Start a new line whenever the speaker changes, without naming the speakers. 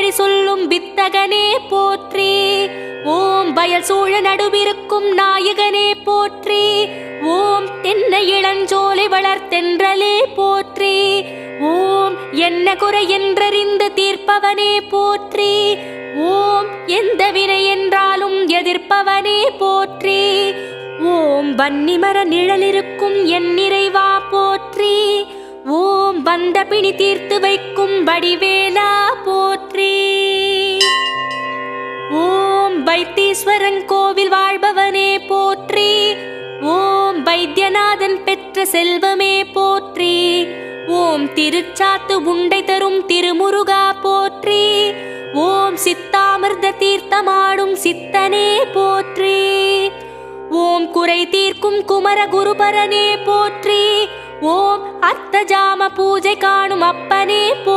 வழி சொல்லும் வித்தகனே போற்றி. ஓம் வயல் சூழ நடுவிருக்கும் நாயகனே போற்றி. ஓம் தென்னை இளஞ்சோலை வளர்த்தென்றலே போற்றி. ஓம் என்ன குறை என்றறிந்து தீர்ப்பவனே போற்றி. ஓம் எந்த வினை என்றாலும் எதிர்ப்பவனே போற்றி. ஓம் வன்னிமர நிழலிருக்கும் என் நிறைவா போற்றி. ஓம் வந்த பிணி தீர்த்து வைக்கும் வடிவேலா போற்றி. ஓம் வைத்தீஸ்வரன் கோவில் வாழ்பவனே போற்றி. ஓம் வைத்தியநாதன் பெற்ற செல்வமே போற்றி. ஓம் திருச்சாத்து உண்டை தரும் திருமுருகா போற்றி. ஓம் சித்தாமிர்த தீர்த்தமாடும் சித்தனே போற்றி. ஓம் குறை தீர்க்கும் குமர குருபரனே போற்றி. ஓம் அர்த்தஜாம பூஜை காணும் அப்பனே போற்றி.